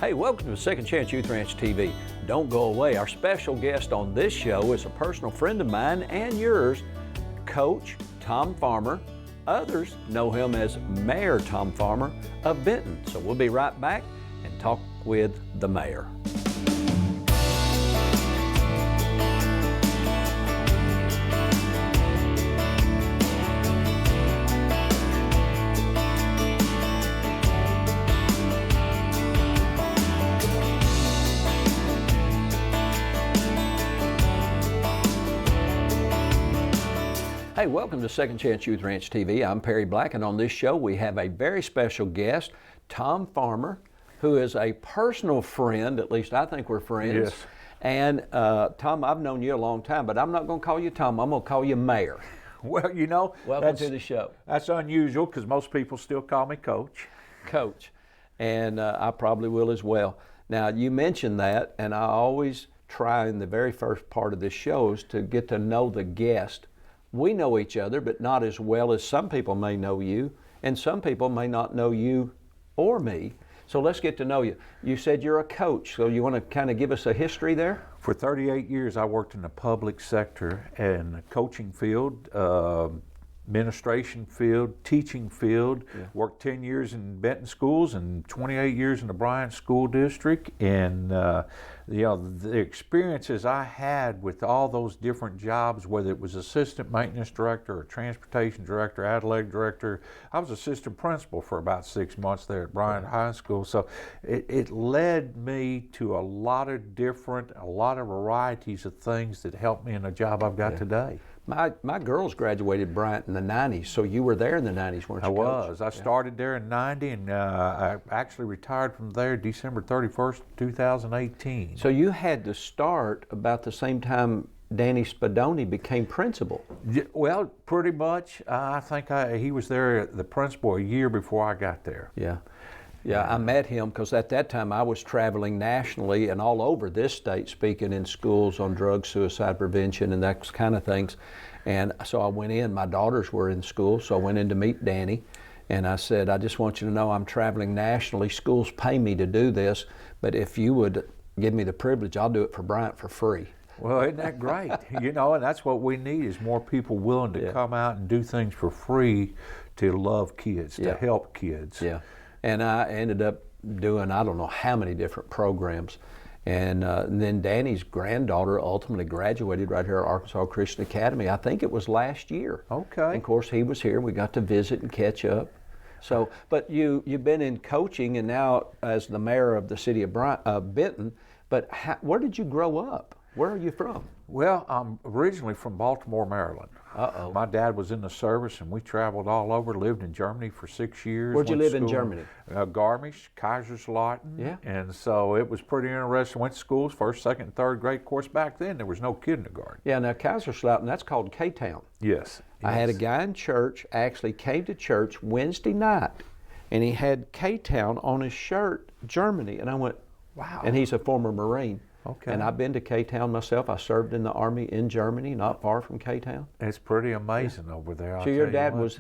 Hey, welcome to Second Chance Youth Ranch TV. Don't go away. Our special guest on this show is a personal friend of mine and yours, Coach Tom Farmer. Others know him as Mayor Tom Farmer of Benton. So we'll be right back and talk with the mayor. Hey, welcome to Second Chance Youth Ranch TV. I'm Perry Black, and on this show we have a very special guest, Tom Farmer, who is a personal friend. At least I think we're friends. Yes. And Tom, I've known you a long time, but I'm not going to call you Tom. I'm going to call you Mayor. Well, you know, Welcome to the show. That's unusual because most people still call me Coach. Coach. And I probably will as well. Now, you mentioned that, and I always try in the very first part of this show is to get to know the guest. We know each other, but not as well as some people may know you, and some people may not know you or me. So let's get to know you. You said you're a coach, so you want to kind of give us a history there? For 38 years, I worked in the public sector and the coaching field, administration field, teaching field. Yeah. Worked 10 years in Benton schools and 28 years in the Bryant School District. And the experiences I had with all those different jobs, whether it was assistant maintenance director or transportation director, athletic director, I was assistant principal for about 6 months there at Bryant High School. So it led me to a lot of varieties of things that helped me in the job I've got today. My girls graduated Bryant in the 90s, so you were there in the 90s, weren't you, I Coach? was. I started there in 90, and I actually retired from there December 31st, 2018. So you had to start about the same time Danny Spadoni became principal. Well, pretty much. I think he was there, the principal, a year before I got there. Yeah. Yeah, I met him because at that time I was traveling nationally and all over this state speaking in schools on drug, suicide prevention and that kind of things. And so I went in, my daughters were in school, so I went in to meet Danny. And I said, I just want you to know I'm traveling nationally. Schools pay me to do this, but if you would give me the privilege, I'll do it for Bryant for free. Well, isn't that great? You know, and that's what we need is more people willing to come out and do things for free to love kids, to help kids. Yeah. And I ended up doing I don't know how many different programs. And then Danny's granddaughter ultimately graduated right here at Arkansas Christian Academy. I think it was last year. Okay. And of course, he was here. We got to visit and catch up. So, but you've been in coaching and now as the mayor of the city of Benton. But where did you grow up? Where are you from? Well, I'm originally from Baltimore, Maryland. Uh-oh. My dad was in the service, and we traveled all over, lived in Germany for 6 years. Where'd you live in Germany? Garmisch, Kaiserslautern. Yeah. And so it was pretty interesting. Went to schools, first, second, and third grade. Of course, back then, there was no kindergarten. Yeah, now Kaiserslautern, that's called K-Town. Yes. I had a guy in church actually came to church Wednesday night, and he had K-Town on his shirt, Germany. And I went, wow. And he's a former Marine. Okay. And I've been to K-Town myself. I served in the Army in Germany, not far from K-Town. It's pretty amazing over there. So your dad was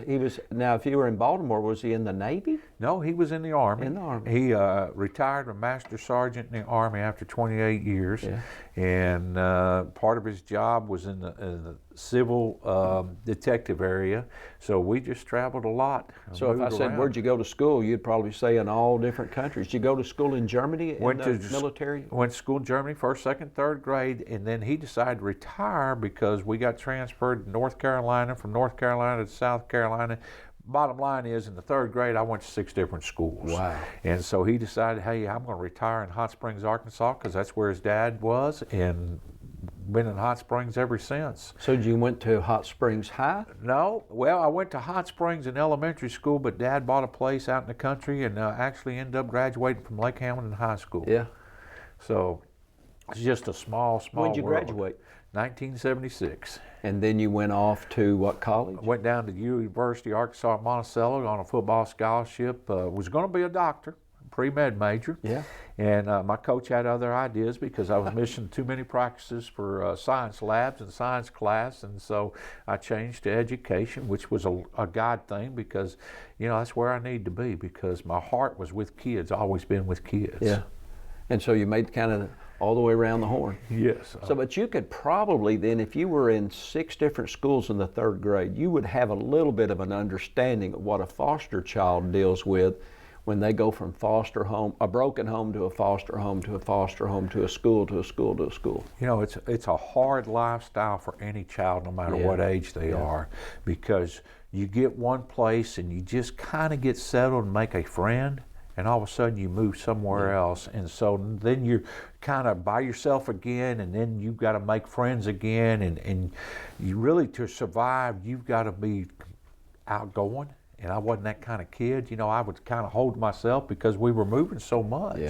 now if you were in Baltimore, was he in the Navy? No, he was in the Army. In the Army. He retired a Master Sergeant in the Army after 28 years. Yeah. And part of his job was in the civil detective area. So we just traveled a lot. So if I said, where'd you go to school, you'd probably say in all different countries. Did you go to school in Germany in the military? Went to school in Germany, first, second, third grade, and then he decided to retire because we got transferred to North Carolina, from North Carolina to South Carolina. Bottom line is, in the third grade, I went to 6 different schools. Wow. And so he decided, hey, I'm going to retire in Hot Springs, Arkansas, because that's where his dad was, and been in Hot Springs ever since. So you went to Hot Springs High? No. Well, I went to Hot Springs in elementary school, but Dad bought a place out in the country and actually ended up graduating from Lake Hamilton High School. Yeah. So it's just a small When did you world. graduate? 1976. And then you went off to what college? I went down to University of Arkansas at Monticello on a football scholarship. Was going to be a doctor, pre-med major. Yeah. And my coach had other ideas because I was missing too many practices for science labs and science class. And so I changed to education, which was a God thing because, you know, that's where I need to be because my heart was with kids, always been with kids. Yeah. And so you made kind of all the way around the horn. Yes. So, but you could probably then, if you were in 6 different schools in the 3rd grade, you would have a little bit of an understanding of what a foster child deals with when they go from foster home, a broken home, to a foster home, to a foster home, to a school, to a school, to a school. You know, it's a hard lifestyle for any child, no matter what age they are, because you get one place and you just kind of get settled and make a friend, and all of a sudden you move somewhere else, and so then you're kind of by yourself again, and then you've got to make friends again, and you really, to survive, you've got to be outgoing. And I wasn't that kind of kid. You know, I would kind of hold myself because we were moving so much.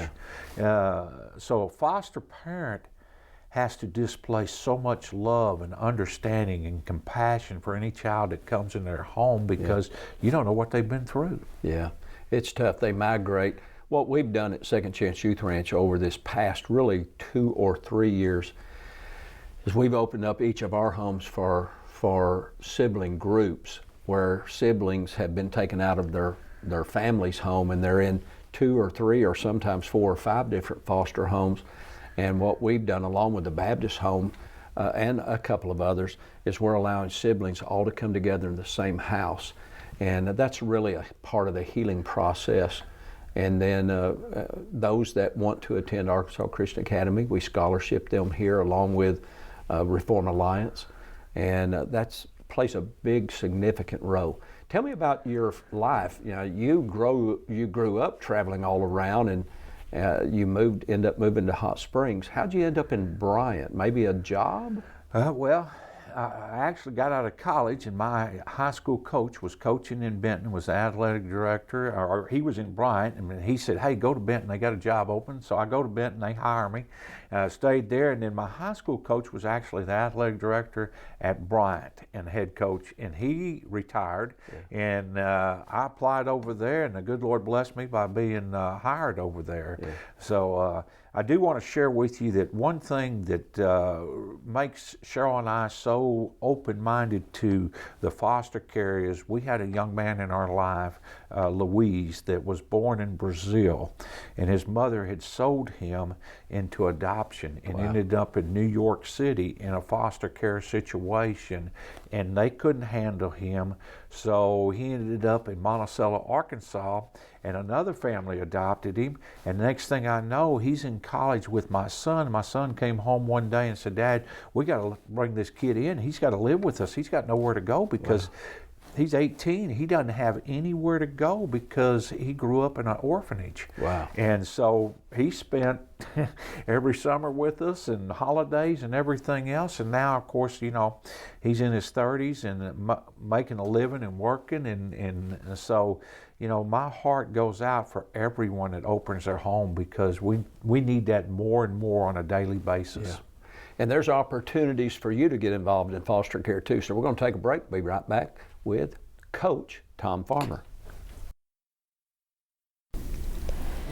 So a foster parent has to display so much love and understanding and compassion for any child that comes in their home, because you don't know what they've been through. Yeah, it's tough. They migrate. What we've done at Second Chance Youth Ranch over this past really 2 or 3 years is we've opened up each of our homes for sibling groups, where siblings have been taken out of their family's home and they're in 2 or 3 or sometimes 4 or 5 different foster homes. And what we've done, along with the Baptist home and a couple of others, is we're allowing siblings all to come together in the same house. And that's really a part of the healing process. And then those that want to attend Arkansas Christian Academy, we scholarship them here along with Reform Alliance. And that's plays a big, significant role. Tell me about your life. You know, you grew up traveling all around, and you ended up moving to Hot Springs. How'd you end up in Bryant? Maybe a job? Well, I actually got out of college, and my high school coach was coaching in Benton, was the athletic director, or he was in Bryant, and he said, hey, go to Benton, they got a job open. So I go to Benton, they hire me, stayed there, and then my high school coach was actually the athletic director at Bryant and head coach, and he retired, and I applied over there, and the good Lord blessed me by being hired over there. So I do want to share with you that one thing that makes Cheryl and I so open-minded to the foster care is we had a young man in our life, Luis, that was born in Brazil, and his mother had sold him into adoption and ended up in New York City in a foster care situation, and they couldn't handle him, so he ended up in Monticello, Arkansas, and another family adopted him, and the next thing I know, he's in college with my son. My son came home one day and said, Dad, we got to bring this kid in. He's got to live with us. He's got nowhere to go because he's 18. He doesn't have anywhere to go because he grew up in an orphanage. Wow. And so he spent every summer with us and holidays and everything else. And now, of course, you know, he's in his 30s and making a living and working. And so, you know, my heart goes out for everyone that opens their home, because we need that more and more on a daily basis. Yeah. And there's opportunities for you to get involved in foster care too. So we're going to take a break. Be right back with Coach Tom Farmer.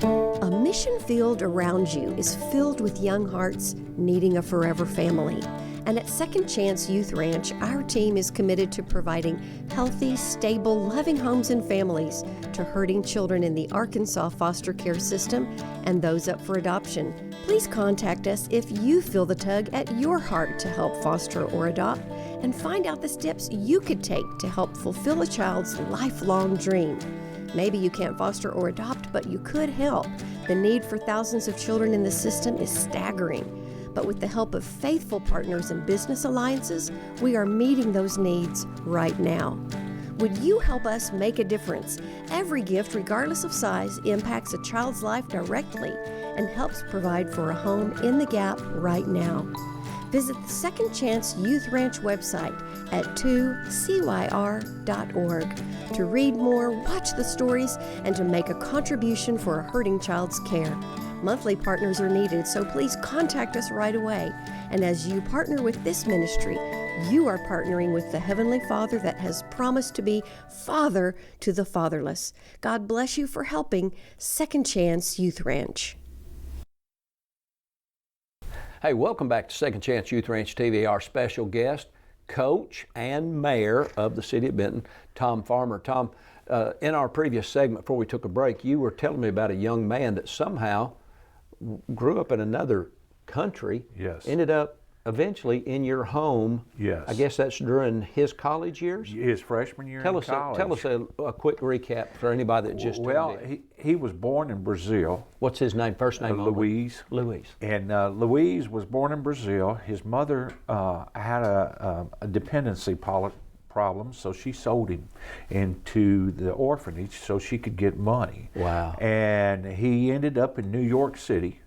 A mission field around you is filled with young hearts needing a forever family. And at Second Chance Youth Ranch, our team is committed to providing healthy, stable, loving homes and families to hurting children in the Arkansas foster care system and those up for adoption. Please contact us if you feel the tug at your heart to help foster or adopt, and find out the steps you could take to help fulfill a child's lifelong dream. Maybe you can't foster or adopt, but you could help. The need for thousands of children in the system is staggering. But with the help of faithful partners and business alliances, we are meeting those needs right now. Would you help us make a difference? Every gift, regardless of size, impacts a child's life directly and helps provide for a home in the gap right now. Visit the Second Chance Youth Ranch website at 2CYR.org to read more, watch the stories, and to make a contribution for a hurting child's care. Monthly partners are needed, so please contact us right away. And as you partner with this ministry, you are partnering with the Heavenly Father that has promised to be Father to the fatherless. God bless you for helping Second Chance Youth Ranch. Hey, welcome back to Second Chance Youth Ranch TV. Our special guest, Coach and Mayor of the City of Benton, Tom Farmer. Tom, in our previous segment before we took a break, you were telling me about a young man that somehow grew up in another country. Yes. Ended up eventually in your home. Yes. I guess that's during his college years? His freshman year Tell in us, college. tell us a quick recap for anybody that just tuned in. He was born in Brazil. What's his name? First name? Luis. Luis. And Luis was born in Brazil. His mother had a dependency problem, so she sold him into the orphanage so she could get money. Wow. And he ended up in New York City.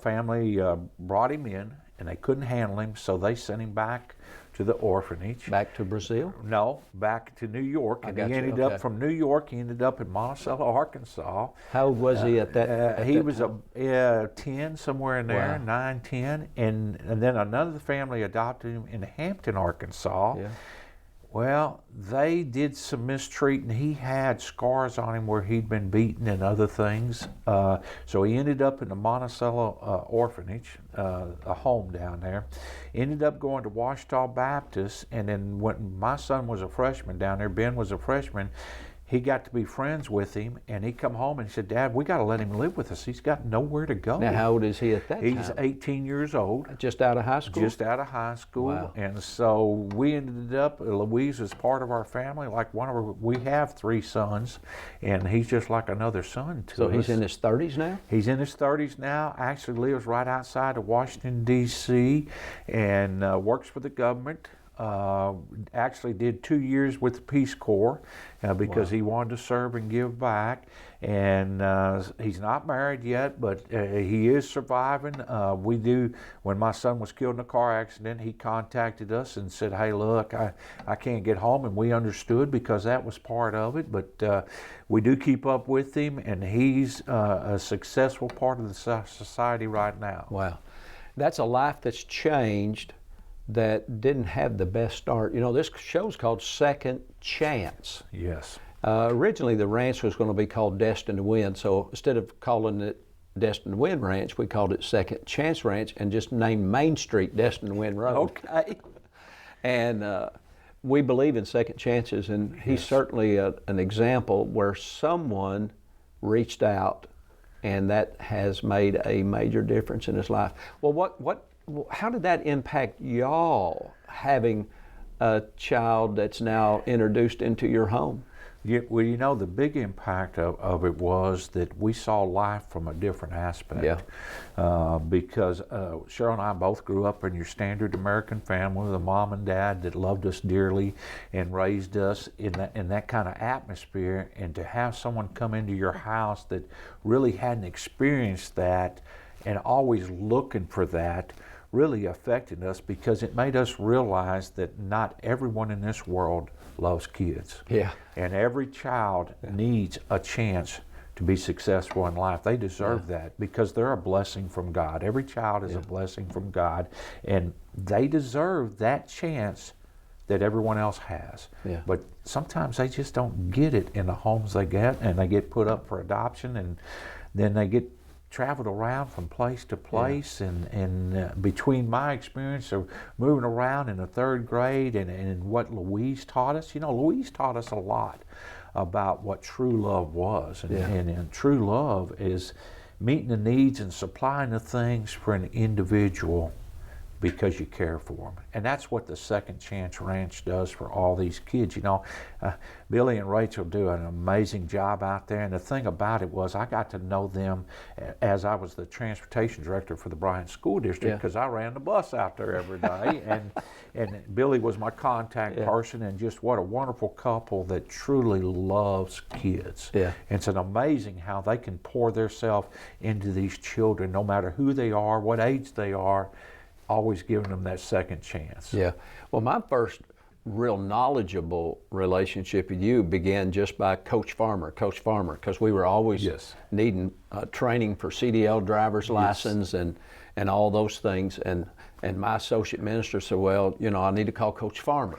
Family brought him in, and they couldn't handle him, so they sent him back to the orphanage. Back to Brazil? No, back to New York. And he ended okay. up from New York. He ended up in Monticello, Arkansas. How old was he at that? He was 10, somewhere in there, Wow. 9, 10. And then another family adopted him in Hampton, Arkansas. Yeah. Well, they did some mistreating. He had scars on him where he'd been beaten and other things. So he ended up in the Monticello orphanage, a home down there. Ended up going to Ouachita Baptist, and then when my son was a freshman down there, Ben was a freshman, he got to be friends with him, and he come home and he said, "Dad, we got to let him live with us. He's got nowhere to go." Now, how old is he at that time? He's 18 years old. Just out of high school? Just out of high school. Wow. And so we ended up, Louise is part of our family, like we have 3 sons, and he's just like another son to us. So he's in his 30s now? He's in his 30s now, actually lives right outside of Washington, D.C., and works for the government. Actually did 2 years with the Peace Corps because he wanted to serve and give back. And he's not married yet, but he is surviving. When my son was killed in a car accident, he contacted us and said, "Hey, look, I can't get home," and we understood because that was part of it. But we do keep up with him, and he's a successful part of the society right now. Wow. That's a life that's changed that didn't have the best start. You know, this show's called Second Chance. Yes. Originally, the ranch was going to be called Destined to Win, so instead of calling it Destined to Win Ranch, we called it Second Chance Ranch and just named Main Street Destined to Win Road. Okay. And we believe in second chances, and he's certainly an example where someone reached out, and that has made a major difference in his life. Well, how did that impact y'all, having a child that's now introduced into your home? Yeah, well, you know, the big impact of it was that we saw life from a different aspect. Yeah. Because Cheryl and I both grew up in your standard American family with a mom and dad that loved us dearly and raised us in that kind of atmosphere. And to have someone come into your house that really hadn't experienced that and always looking for that really affected us, because it made us realize that not everyone in this world loves kids. Yeah. And every child needs a chance to be successful in life. They deserve that because they're a blessing from God. Every child is a blessing from God, and they deserve that chance that everyone else has. Yeah. But sometimes they just don't get it in the homes they get, and they get put up for adoption, and then they get traveled around from place to place. And between my experience of moving around in the 3rd grade and what Louise taught us, you know, Louise taught us a lot about what true love was. And true love is meeting the needs and supplying the things for an individual because you care for them. And that's what the Second Chance Ranch does for all these kids. You know, Billy and Rachel do an amazing job out there. And the thing about it was I got to know them as I was the transportation director for the Bryant School District, because I ran the bus out there every day. and Billy was my contact person, and just what a wonderful couple that truly loves kids. Yeah. And it's an amazing how they can pour themselves into these children, no matter who they are, what age they are, always giving them that second chance. Yeah. Well, my first real knowledgeable relationship with you began just by Coach Farmer, because we were always needing training for CDL driver's license and all those things. And my associate minister said, well, you know, I need to call Coach Farmer.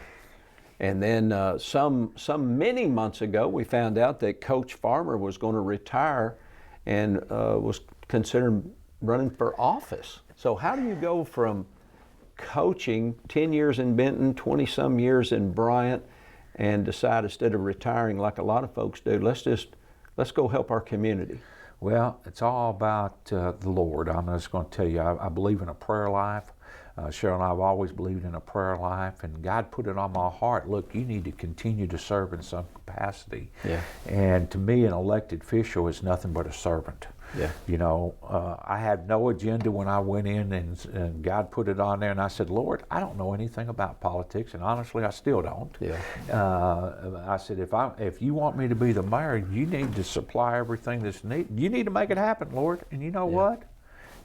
And then some many months ago, we found out that Coach Farmer was going to retire and was considering running for office. So how do you go from coaching 10 years in Benton, 20-some years in Bryant, and decide instead of retiring like a lot of folks do, let's go help our community? Well, it's all about the Lord. I'm just going to tell you, I believe in a prayer life. Cheryl and I have always believed in a prayer life, and God put it on my heart, look, you need to continue to serve in some capacity. Yeah. And to me, an elected official is nothing but a servant. Yeah. You know, I had no agenda when I went in, and God put it on there, and I said, Lord, I don't know anything about politics, and honestly, I still don't. Yeah. I said, if you want me to be the mayor, you need to supply everything that's needed. You need to make it happen, Lord. And you know what?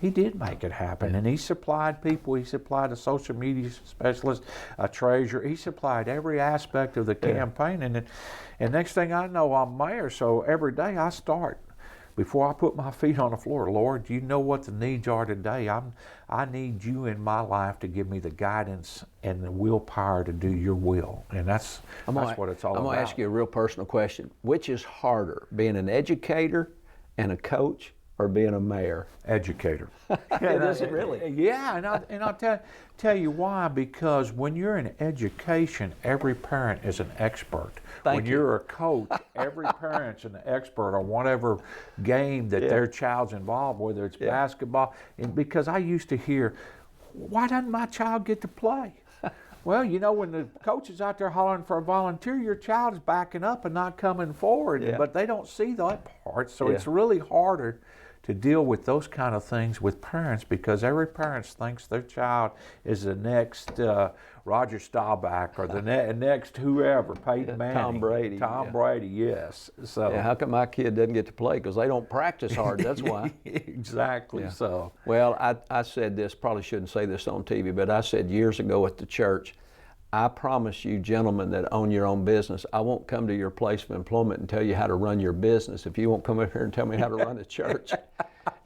He did make it happen, and he supplied people. He supplied a social media specialist, a treasurer. He supplied every aspect of the campaign, and next thing I know, I'm mayor. So every day I start, before I put my feet on the floor, Lord, you know what the needs are today. I need you in my life to give me the guidance and the willpower to do your will, and that's what it's all about. I'm going to ask you a real personal question. Which is harder, being an educator and a coach, or being a mayor? Educator. It isn't really. Yeah, and I'll tell you why. Because when you're in education, every parent is an expert. When you're a coach, every parent's an expert on whatever game that their child's involved, whether it's basketball. And because I used to hear, why doesn't my child get to play? Well, you know, when the coach is out there hollering for a volunteer, your child is backing up and not coming forward. Yeah. But they don't see that part. So it's really harder to deal with those kind of things with parents, because every parent thinks their child is the next Roger Staubach or the next whoever, Peyton Manning. Tom Brady, yes. So how come my kid doesn't get to play? Because they don't practice hard, that's why. Exactly. So. Well, I said this, probably shouldn't say this on TV, but I said years ago at the church, I promise you gentlemen that own your own business, I won't come to your place of employment and tell you how to run your business if you won't come up here and tell me how to run a church.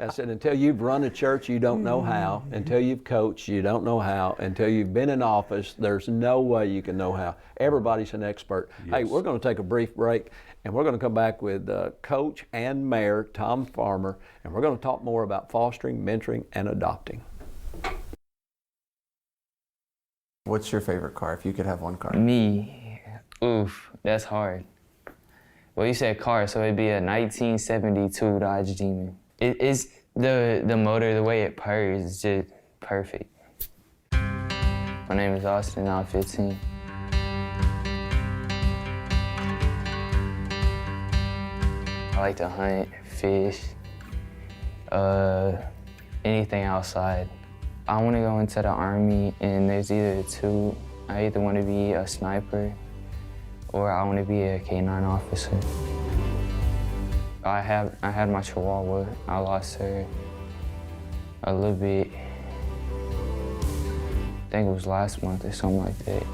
I said, until you've run a church, you don't know how. Until you've coached, you don't know how. Until you've been in office, there's no way you can know how. Everybody's an expert. Yes. Hey, we're going to take a brief break, and we're going to come back with Coach and Mayor Tom Farmer, and we're going to talk more about fostering, mentoring, and adopting. What's your favorite car, if you could have one car? Me, oof, that's hard. Well, you said car, so it'd be a 1972 Dodge Demon. It's the motor, the way it purrs is just perfect. My name is Austin, I'm 15. I like to hunt, fish, anything outside. I want to go into the Army, and there's either two. I either want to be a sniper or I want to be a K-9 officer. I had my Chihuahua. I lost her a little bit. I think it was last month or something like that.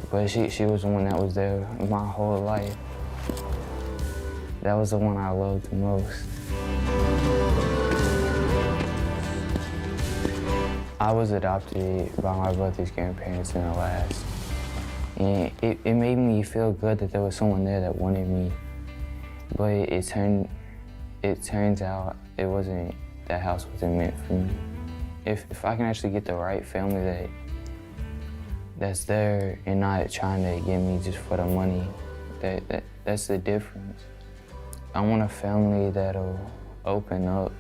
But she was the one that was there my whole life. That was the one I loved the most. I was adopted by my brother's grandparents in the last. And it made me feel good that there was someone there that wanted me. But it turns out that house wasn't meant for me. If I can actually get the right family that's there and not trying to get me just for the money, that's the difference. I want a family that'll open up,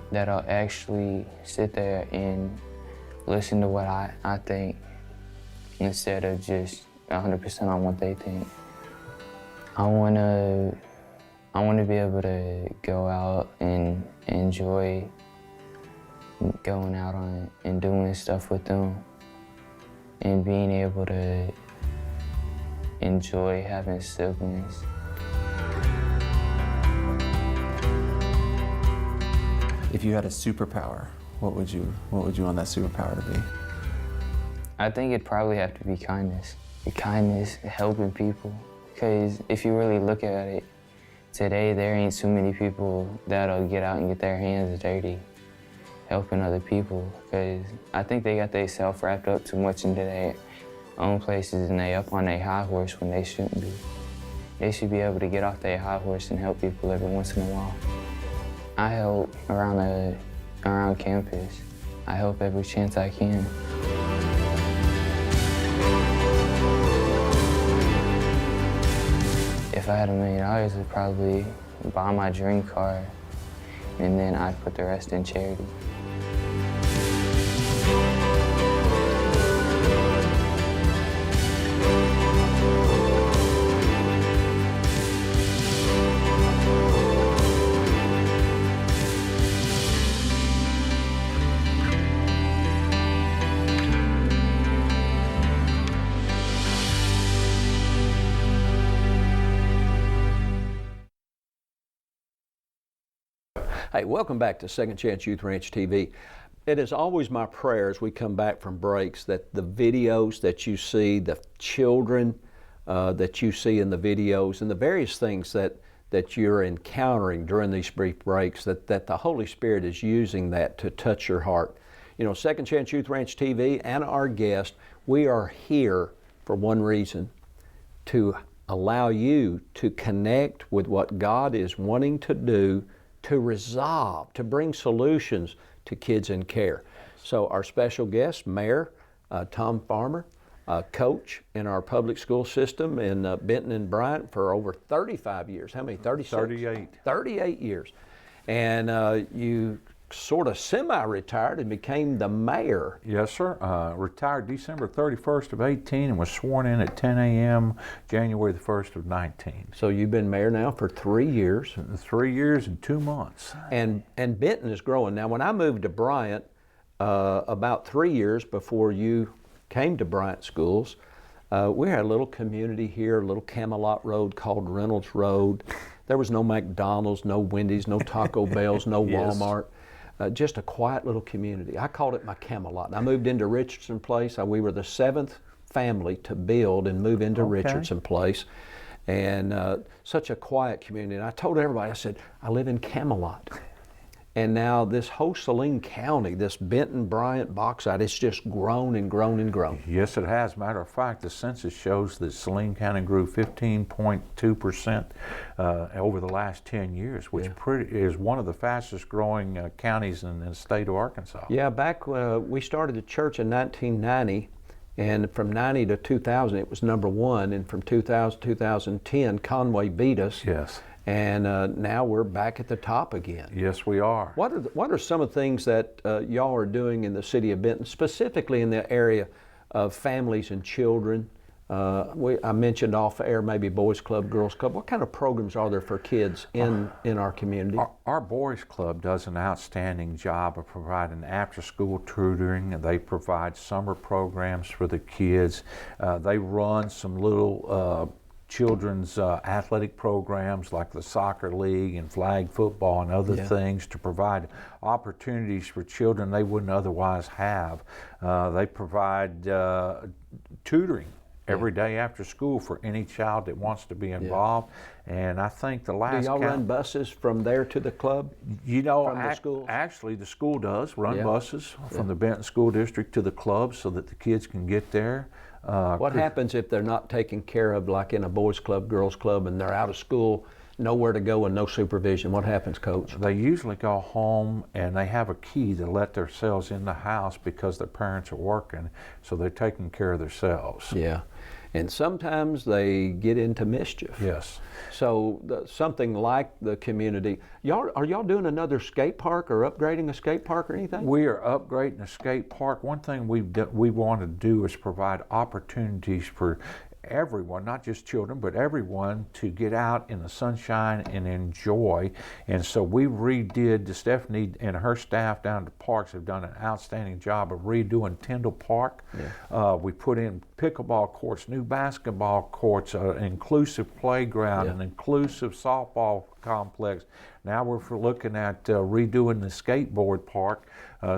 that'll actually sit there and listen to what I think instead of just 100% on what they think. I wanna be able to go out and enjoy going out on and doing stuff with them and being able to enjoy having siblings. If you had a superpower, what would you want that superpower to be? I think it'd probably have to be kindness. Kindness, helping people. Because if you really look at it, today there ain't too many people that'll get out and get their hands dirty helping other people. Because I think they got themselves wrapped up too much into their own places and they up on their high horse when they shouldn't be. They should be able to get off their high horse and help people every once in a while. I help around campus. I help every chance I can. If If I had $1 million, I'd probably buy my dream car, and then I'd put the rest in charity. Hey, welcome back to Second Chance Youth Ranch TV. It is always my prayer as we come back from breaks that the videos that you see, the children that you see in the videos, and the various things that you're encountering during these brief breaks, that the Holy Spirit is using that to touch your heart. You know, Second Chance Youth Ranch TV and our guest, we are here for one reason: to allow you to connect with what God is wanting to do, to resolve, to bring solutions to kids in care. So our special guest, Mayor Tom Farmer, coach in our public school system in Benton and Bryant for over 35 years. How many? 36? 38. 38 years. And you sort of semi-retired and became the mayor. Yes, sir. Retired December 31st of 18 and was sworn in at 10 a.m. January the 1st of 19. So you've been mayor now for 3 years. 3 years and 2 months. And Benton is growing. Now, when I moved to Bryant about 3 years before you came to Bryant Schools, we had a little community here, a little Camelot Road called Reynolds Road. There was no McDonald's, no Wendy's, no Taco Bell's, no Yes. Walmart. Just a quiet little community. I called it my Camelot. And I moved into Richardson Place. We were the 7th family to build and move into Richardson Place. And such a quiet community. And I told everybody, I said, I live in Camelot. And now this whole Saline County, this Benton, Bryant, Bauxite, it's just grown and grown and grown. Yes, it has. Matter of fact, the census shows that Saline County grew 15.2% over the last 10 years, which is one of the fastest growing counties in the state of Arkansas. Yeah, back we started the church in 1990, and from 90 to 2000 it was #1, and from 2000 to 2010 Conway beat us. Yes. And now we're back at the top again. Yes, we are. What are some of the things that y'all are doing in the city of Benton, specifically in the area of families and children? I mentioned off air maybe Boys Club, Girls Club. What kind of programs are there for kids in our community? Our Boys Club does an outstanding job of providing after-school tutoring. They provide summer programs for the kids. They run some little children's athletic programs like the soccer league and flag football and other things to provide opportunities for children they wouldn't otherwise have. They provide tutoring every day after school for any child that wants to be involved. And I think the last Do y'all run buses from there to the club? You know, from the schools? Actually, the school does run buses from the Benton School District to the club so that the kids can get there. What happens if they're not taken care of, like in a Boys Club, Girls Club, and they're out of school, nowhere to go and no supervision? What happens, Coach? They usually go home and they have a key to let themselves in the house because their parents are working, so they're taking care of themselves. Yeah, and sometimes they get into mischief. Yes. So something like the community, are y'all doing another skate park or upgrading a skate park or anything? We are upgrading a skate park. One thing we want to do is provide opportunities for everyone, not just children, but everyone, to get out in the sunshine and enjoy. And so we redid, Stephanie and her staff down at the parks have done an outstanding job of redoing Tyndall Park. We put in pickleball courts, new basketball courts, an inclusive playground, an inclusive softball complex. Now we're looking at redoing the skateboard park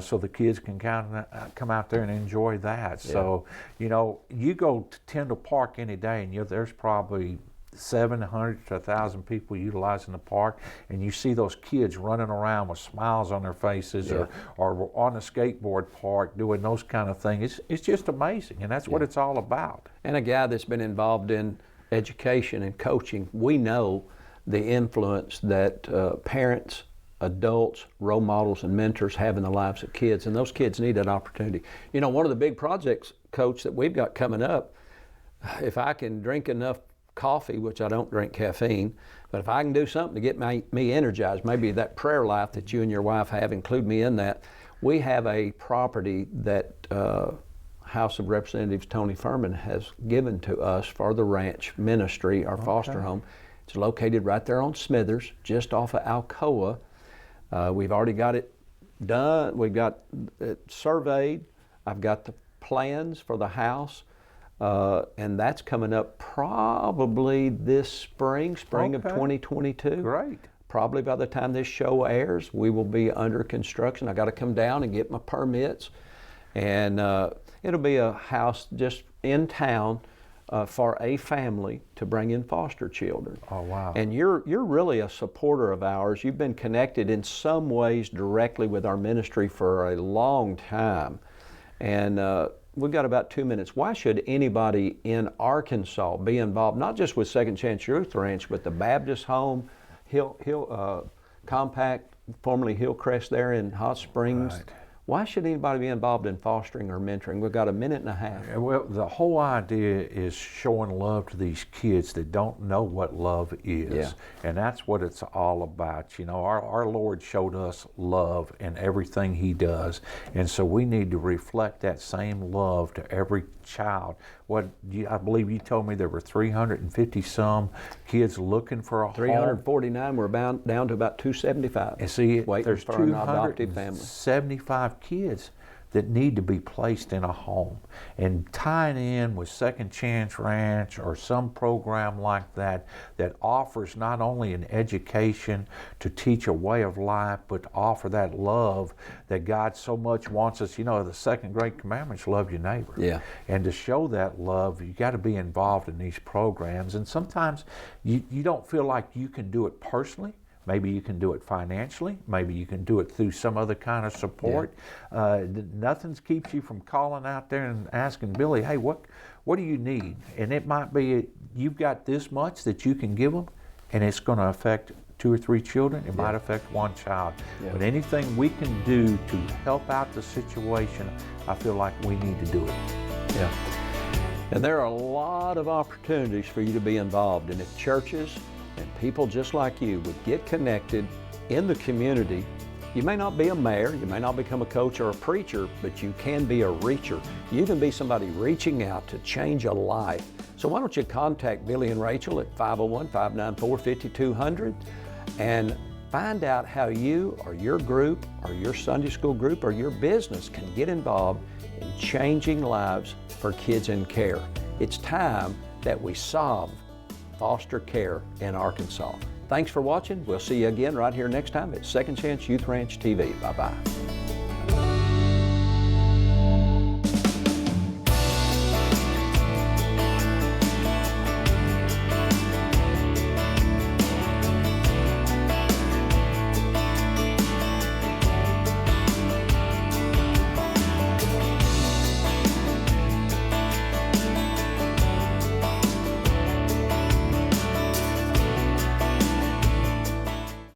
so the kids can come out there and enjoy that. So, you know, you go to Tyndall Park any day and there's probably 700 to 1,000 people utilizing the park, and you see those kids running around with smiles on their faces or on the skateboard park doing those kind of things. It's just amazing, and that's what it's all about. And a guy that's been involved in education and coaching, we know the influence that parents, adults, role models, and mentors have in the lives of kids, and those kids need that opportunity. You know, one of the big projects, Coach, that we've got coming up, if I can drink enough coffee, which I don't drink caffeine, but if I can do something to get me energized, maybe that prayer life that you and your wife have, include me in that. We have a property that House of Representatives Tony Furman has given to us for the ranch ministry, our foster home. It's located right there on Smithers, just off of Alcoa. We've already got it done. We've got it surveyed. I've got the plans for the house, and that's coming up probably this spring of 2022. Great. Probably by the time this show airs, we will be under construction. I got to come down and get my permits, and it'll be a house just in town for a family to bring in foster children. Oh, wow. And you're really a supporter of ours. You've been connected in some ways directly with our ministry for a long time. And we've got about 2 minutes. Why should anybody in Arkansas be involved, not just with Second Chance Youth Ranch, but the Baptist Home, Compact, formerly Hillcrest there in Hot Springs? Right. Why should anybody be involved in fostering or mentoring? We've got a minute and a half. Well, the whole idea is showing love to these kids that don't know what love is. Yeah. And that's what it's all about. You know, our Lord showed us love in everything He does. And so we need to reflect that same love to every child. I believe you told me there were 350 some kids looking for a home. 349, we're down to about 275. And see, waiting there's for an adoptive family. 275 kids that need to be placed in a home, and tying in with Second Chance Ranch or some program like that that offers not only an education to teach a way of life, but to offer that love that God so much wants us. You know, the second great commandment is love your neighbor. Yeah. And to show that love, you got to be involved in these programs. And sometimes you don't feel like you can do it personally. Maybe you can do it financially. Maybe you can do it through some other kind of support. Nothing keeps you from calling out there and asking Billy, hey, what do you need? And it might be you've got this much that you can give them, and it's going to affect 2 or 3 children. It might affect 1 child. Yeah. But anything we can do to help out the situation, I feel like we need to do it. Yeah. And there are a lot of opportunities for you to be involved. And if churches and people just like you would get connected in the community, you may not be a mayor, you may not become a coach or a preacher, but you can be a reacher. You can be somebody reaching out to change a life. So why don't you contact Billy and Rachel at 501-594-5200 and find out how you or your group or your Sunday school group or your business can get involved in changing lives for kids in care. It's time that we solve foster care in Arkansas. Thanks for watching. We'll see you again right here next time at Second Chance Youth Ranch TV. Bye-bye.